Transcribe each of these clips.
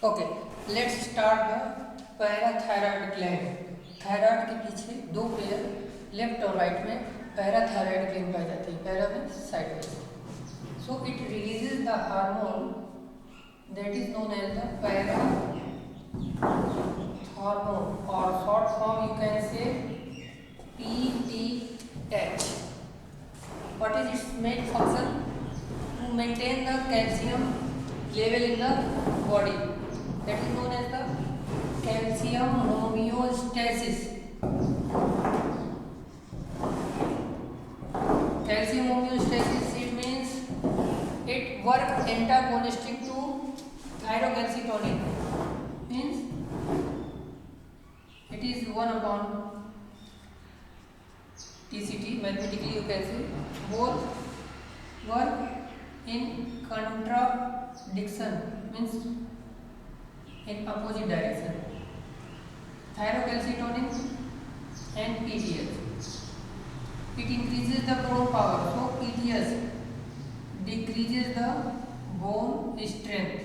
Okay, let's start the parathyroid gland. Thyroid के पीछे दो पेयर लेफ्ट और राइट में पैराथायरॉयड ग्लैंड पाई जाती है। पैरा में sideways. So it releases the hormone that is known as the para hormone और short form you can say PTH. What is its main function? To maintain the calcium level in the body. That is known as the calcium homeostasis. Calcium homeostasis, it means it work antagonistic to thyrocalcitonin. Means it is 1 upon TCT. Mathematically you can say both work in contradiction, means in opposite direction. Thyrocalcitonin and PTH. It increases the bone power, so PTH decreases the bone strength.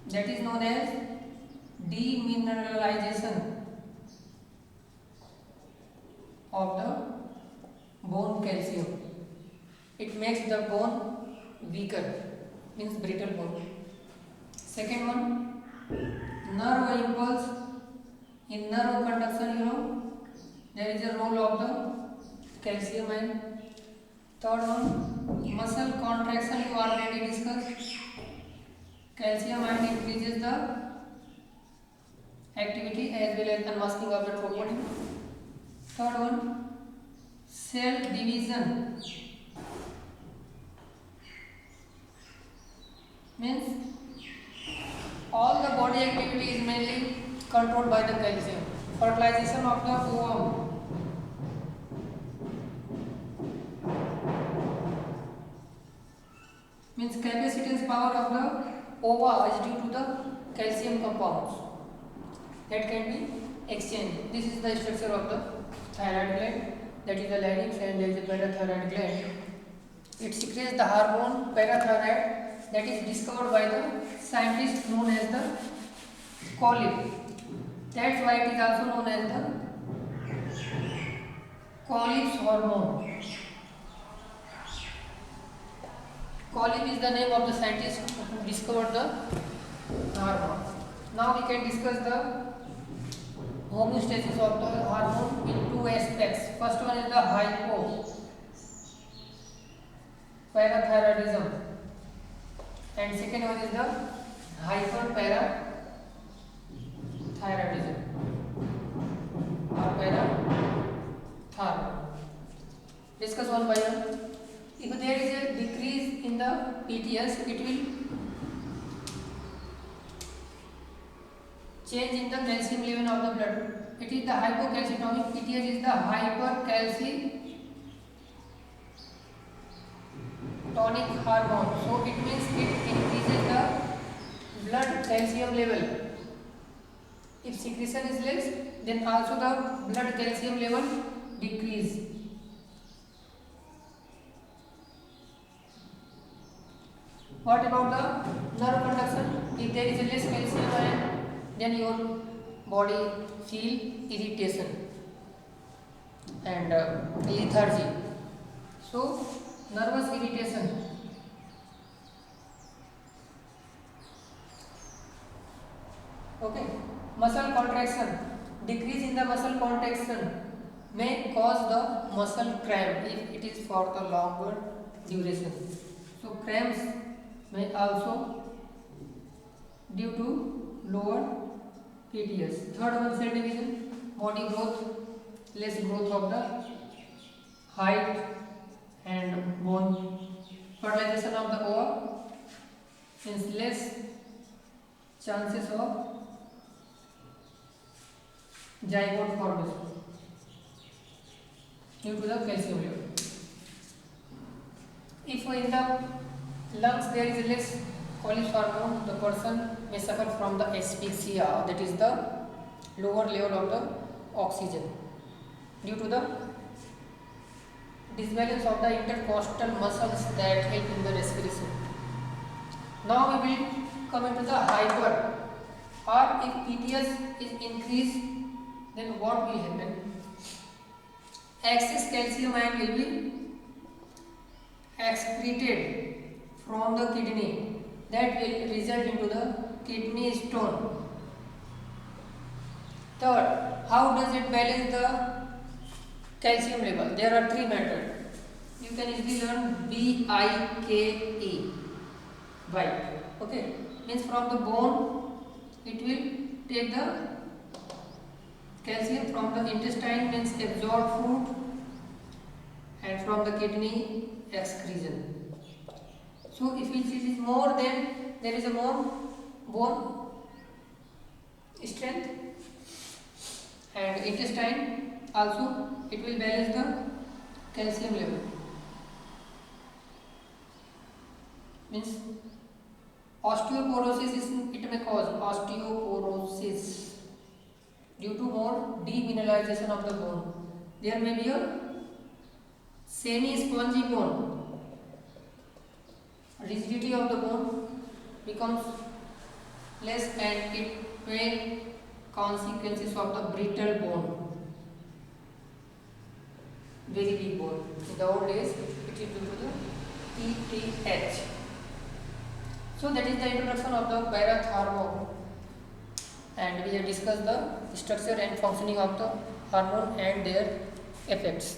That is known as demineralization of the bone calcium. It makes the bone weaker, means brittle bone. Second one, nerve impulse. In nerve conduction, there is a role of the calcium. And third one, muscle contraction, you already discussed. Calcium ion increases the activity as well as unmasking of the troponin. Third one, cell division, means all the body activity is mainly controlled by the calcium. Fertilization of the ovum, means capacitance power of the ova is due to the calcium compounds that can be exchanged. This is the structure of the thyroid gland, that is the larynx, and there is the parathyroid gland. It secretes the hormone parathyroid that is discovered by the scientist known as the Colip. That's why it is also known as the Colip's hormone. Colip is the name of the scientist who discovered the hormone. Now we can discuss the homeostasis of the hormone in two aspects. First one is the hypoparathyroidism, and second one is the hyperparathyroidism or parathyroid. Discuss one by one. If there is a decrease in the PTS, it will change in the calcium level of the blood. It is the hypocalcitonic. PTH is the hypercalcitonic hormone. So it means it increases the blood calcium level. If secretion is less, then also the blood calcium level decrease. What about the nerve conduction? If there is less calcium ion, then your body feel irritation and lethargy. So nervous irritation. Okay. Muscle contraction. Decrease in the muscle contraction may cause the muscle cramp if it is for the longer duration. So cramps may also due to lower PTS. Third one, cell division, body growth, less growth of the height and bone. Fertilization of the ova means less chances of zygote formation due to the calcium level. If in the lungs there is less Colip's hormone, the person may suffer from the asphyxia, that is the lower level of the oxygen due to the disbalance of the intercostal muscles that help in the respiration. Now we will coming to the hyper, or if PTS is increased, then what will happen? Excess calcium ion will be excreted from the kidney, that will result into the kidney stone. Third, how does it balance the calcium level? There are three methods. You can easily learn BIKE. Bike. Okay, means from the bone it will take the calcium, from the intestine means absorbed food, and from the kidney excretion. So if it is more, then there is a more bone strength, and intestine also it will balance the calcium level. Means osteoporosis is, it may cause osteoporosis due to more demineralization of the bone. There may be a semi-spongy bone. Rigidity of the bone becomes less, and it may consequences of the brittle bone, very weak bone. In the old days, it is due to the PTH. So that is the introduction of the parathormone, and we have discussed the structure and functioning of the hormone and their effects.